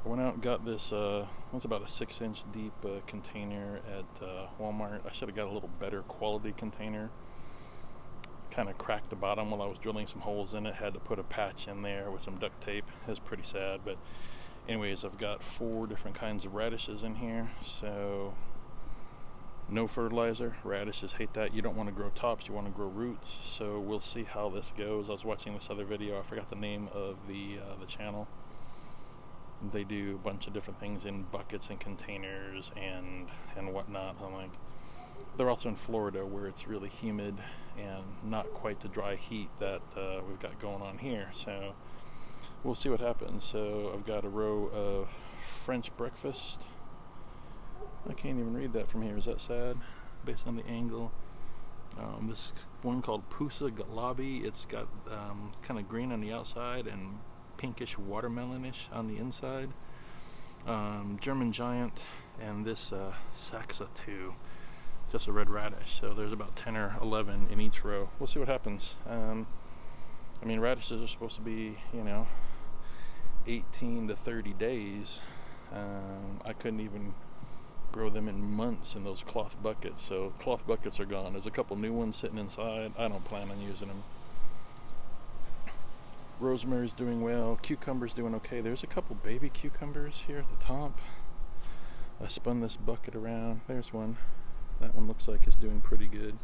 I went out and got this, it's about a 6-inch deep container at Walmart. I should have got a little better quality container. Kind of cracked the bottom while I was drilling some holes in it. Had to put a patch in there with some duct tape. It was pretty sad, but anyways, I've got 4 different kinds of radishes in here. So no fertilizer. Radishes hate that. You don't want to grow tops, you want to grow roots. So we'll see how this goes. I was watching this other video. I forgot the name of the channel. They do a bunch of different things in buckets and containers and whatnot. I'm like, they're also in Florida where it's really humid and not quite the dry heat that we've got going on here. So we'll see what happens. So I've got a row of French breakfast. I can't even read that from here. Is that sad? Based on the angle. This one called Pusa Galabi. It's got kind of green on the outside and pinkish watermelonish on the inside. German Giant, and this Saxa 2, just a red radish. So there's about 10 or 11 in each row. We'll see what happens. I mean, radishes are supposed to be, 18 to 30 days. I couldn't even grow them in months in those cloth buckets. So cloth buckets are gone. There's a couple new ones sitting inside. I don't plan on using them. Rosemary's doing well. Cucumber's doing okay. There's a couple baby cucumbers here at the top. I spun this bucket around. There's one. That one looks like it's doing pretty good.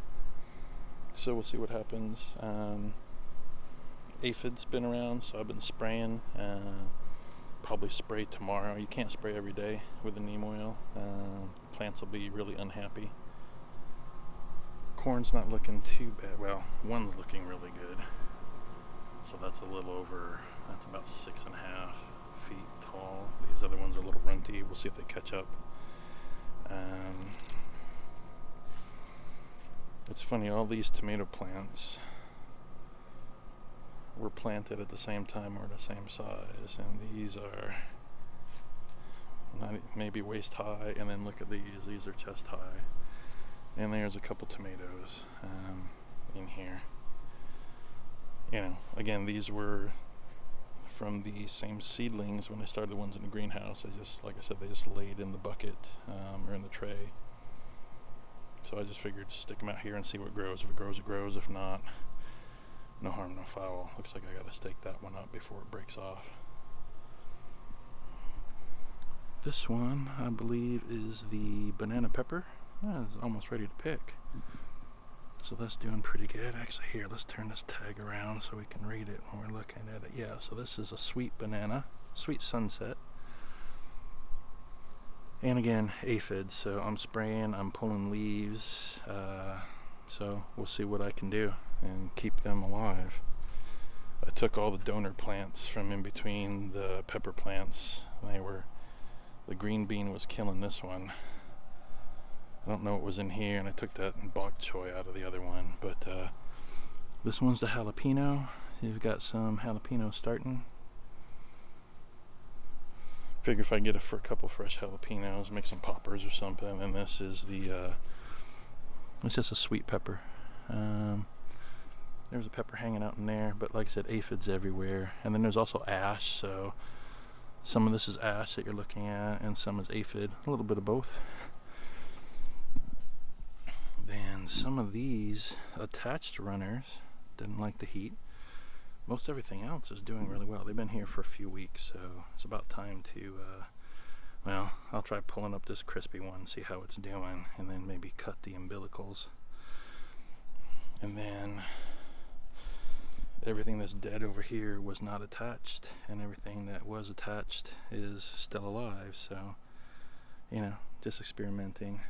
So we'll see what happens. Aphid's been around, so I've been spraying. Probably spray tomorrow. You can't spray every day with the neem oil. Plants will be really unhappy. Corn's not looking too bad. Well, one's looking really good. So that's a little over, that's about 6.5 feet tall. These other ones are a little runty. We'll see if they catch up. It's funny, all these tomato plants were planted at the same time or the same size, and these are not maybe waist high, and then look at these are chest high, and there's a couple tomatoes in here. Again, these were from the same seedlings when I started the ones in the greenhouse. Like I said, they just laid in the bucket or in the tray. So I just figured stick them out here and see what grows. If it grows, it grows. If not, no harm, no foul. Looks like I got to stake that one up before it breaks off. This one, I believe, is the banana pepper. It's almost ready to pick. So that's doing pretty good. Actually, here, let's turn this tag around so we can read it when we're looking at it. Yeah, so this is a sweet banana, sweet sunset. And again, aphids. So I'm spraying, I'm pulling leaves. So we'll see what I can do and keep them alive. I took all the donor plants from in between the pepper plants. The green bean was killing this one. I don't know what was in here, and I took that bok choy out of the other one, but this one's the jalapeno. You've got some jalapeno starting. Figure if I get a couple fresh jalapenos, make some poppers or something. And this is it's just a sweet pepper. There's a pepper hanging out in there, but like I said, aphids everywhere. And then there's also ash, so some of this is ash that you're looking at, and some is aphid, a little bit of both. Then some of these attached runners didn't like the heat. Most everything else is doing really well. They've been here for a few weeks, so it's about time to, I'll try pulling up this crispy one, see how it's doing, and then maybe cut the umbilicals. And then everything that's dead over here was not attached, and everything that was attached is still alive, so, just experimenting.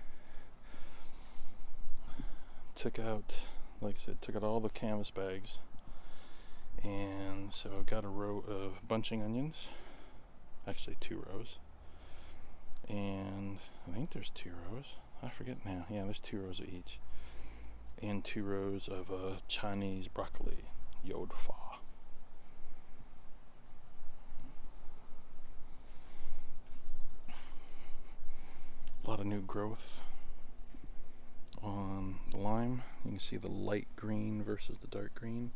Took out all the canvas bags, and so I've got a row of bunching onions, actually 2 rows, and I think there's 2 rows, I forget now, yeah, there's 2 rows of each, and 2 rows of Chinese broccoli, yod fa. A lot of new growth on the lime. You can see the light green versus the dark green.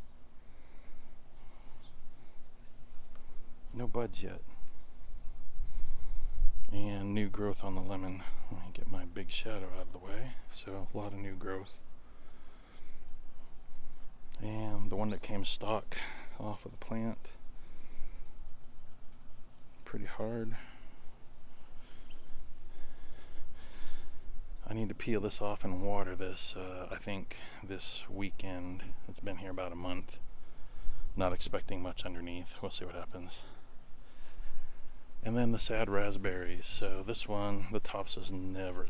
No buds yet. And new growth on the lemon. Let me get my big shadow out of the way. So a lot of new growth. And the one that came stock off of the plant, pretty hard. I need to peel this off and water this, I think this weekend. It's been here about a month. Not expecting much underneath. We'll see what happens. And then the sad raspberries. So this one, the tops are never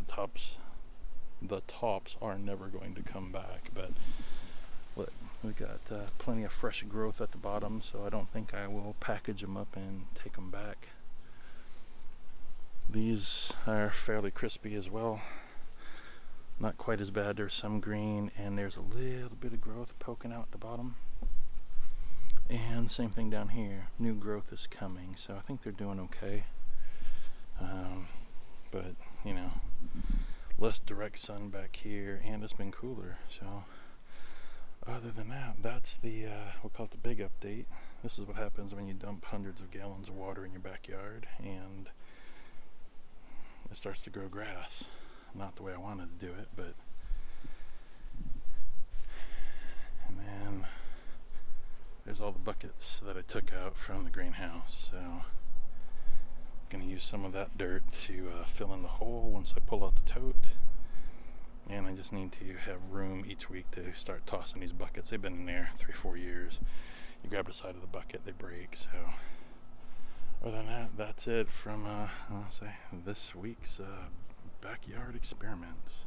going to come back, but look, we got plenty of fresh growth at the bottom, so I don't think I will package them up and take them back. These are fairly crispy as well. Not quite as bad. There's some green, and there's a little bit of growth poking out the bottom. And same thing down here. New growth is coming, so I think they're doing okay. But, you know, less direct sun back here, and it's been cooler, so other than that, that's the, we'll call it the big update. This is what happens when you dump hundreds of gallons of water in your backyard, and it starts to grow grass. Not the way I wanted to do it, but, and then there's all the buckets that I took out from the greenhouse, so I'm going to use some of that dirt to fill in the hole once I pull out the tote. And I just need to have room each week to start tossing these buckets. They've been in there 3-4 years. You grab the side of the bucket, they break. So other than that, that's it from I'll say this week's backyard experiments.